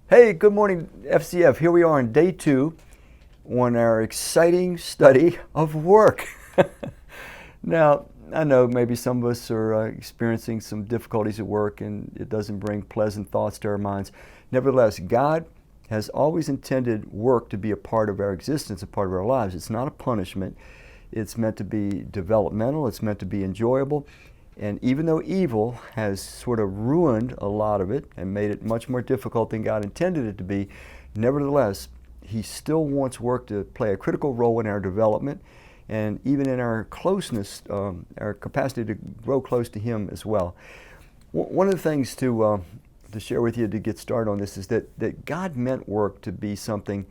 Hey, good morning, FCF. Here we are on day 2 on our exciting study of work. Now, I know maybe some of us are experiencing some difficulties at work and it doesn't bring pleasant thoughts to our minds. Nevertheless, God has always intended work to be a part of our existence, a part of our lives. It's not a punishment. It's meant to be developmental. It's meant to be enjoyable. And even though evil has sort of ruined a lot of it and made it much more difficult than God intended it to be, nevertheless, He still wants work to play a critical role in our development and even in our closeness, our capacity to grow close to Him as well. One of the things to share with you to get started on this is that God meant work to be something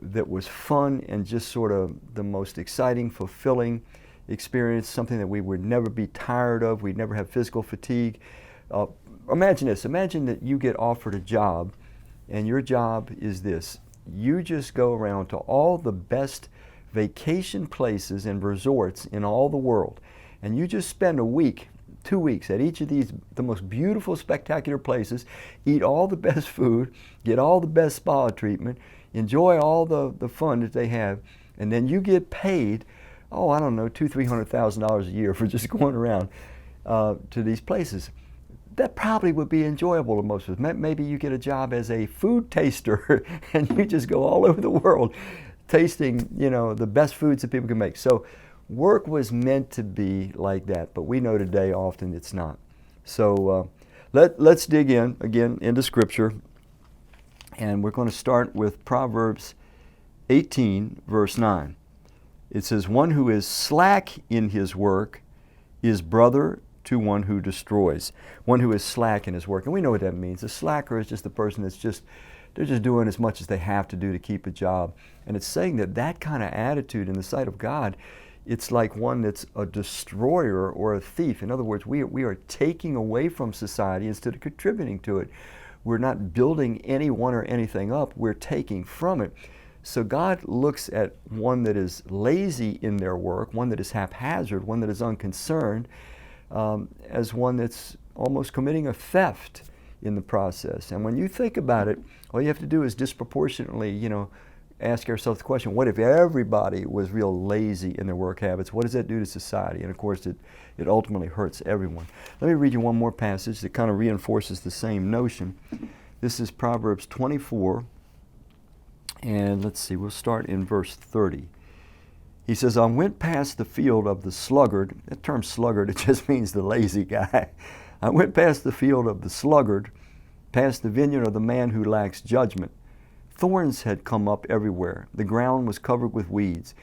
that was fun and just sort of the most exciting, fulfilling experience, something that we would never be tired of. We'd never have physical fatigue. Imagine this. Imagine that you get offered a job, and your job is this. You just go around to all the best vacation places and resorts in all the world, and you just spend a week, 2 weeks at each of these, the most beautiful, spectacular places, eat all the best food, get all the best spa treatment, enjoy all the fun that they have, and then you get paid, I don't know, $200,000-$300,000 a year for just going around to these places. That probably would be enjoyable to most of us. Maybe you get a job as a food taster and you just go all over the world tasting, the best foods that people can make. So work was meant to be like that, but we know today often it's not. So let's dig in again into Scripture, and we're going to start with Proverbs 18, verse 9. It says, "One who is slack in his work is brother to one who destroys." One who is slack in his work. And we know what that means. A slacker is just the person they're just doing as much as they have to do to keep a job. And it's saying that kind of attitude in the sight of God, it's like one that's a destroyer or a thief. In other words, we are taking away from society instead of contributing to it. We're not building anyone or anything up. We're taking from it. So God looks at one that is lazy in their work, one that is haphazard, one that is unconcerned, as one that's almost committing a theft in the process. And when you think about it, all you have to do is disproportionately, ask ourselves the question, what if everybody was real lazy in their work habits? What does that do to society? And of course, it ultimately hurts everyone. Let me read you one more passage that kind of reinforces the same notion. This is Proverbs 24. And let's see, we'll start in verse 30. He says, "I went past the field of the sluggard." That term sluggard, it just means the lazy guy. "I went past the field of the sluggard, past the vineyard of the man who lacks judgment. Thorns had come up everywhere. The ground was covered with weeds.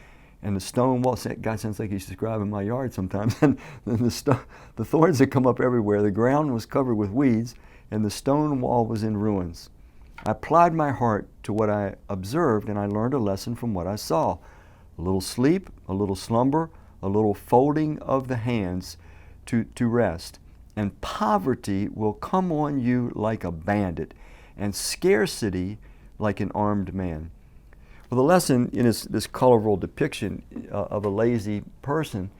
And the stone wall," God sounds like he's describing my yard sometimes. "And the thorns had come up everywhere. The ground was covered with weeds, and the stone wall was in ruins. I applied my heart to what I observed, and I learned a lesson from what I saw. A little sleep, a little slumber, a little folding of the hands to rest. And poverty will come on you like a bandit, and scarcity like an armed man." Well, the lesson in this colorful depiction of a lazy person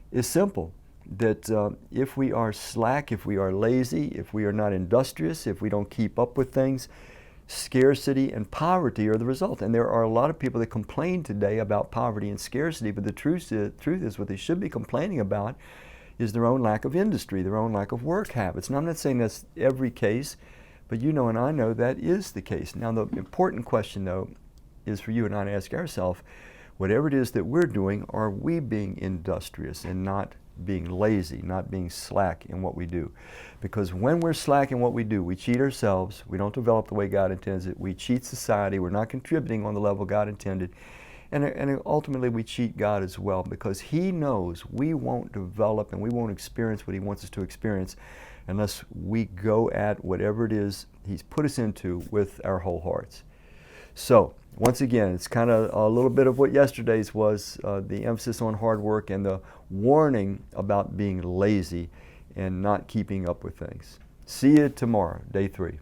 is simple. That if we are slack, if we are lazy, if we are not industrious, if we don't keep up with things, scarcity and poverty are the result. And there are a lot of people that complain today about poverty and scarcity, but the truth is what they should be complaining about is their own lack of industry, their own lack of work habits. Now, I'm not saying that's every case, but you know and I know that is the case. Now, the important question, though, is for you and I to ask ourselves, whatever it is that we're doing, are we being industrious and not being lazy, not being slack in what we do? Because when we're slack in what we do, we cheat ourselves, we don't develop the way God intends it, we cheat society, we're not contributing on the level God intended, and ultimately we cheat God as well, because He knows we won't develop and we won't experience what He wants us to experience unless we go at whatever it is He's put us into with our whole hearts. So, once again, it's kind of a little bit of what yesterday's was, the emphasis on hard work and the warning about being lazy and not keeping up with things. See you tomorrow, day 3.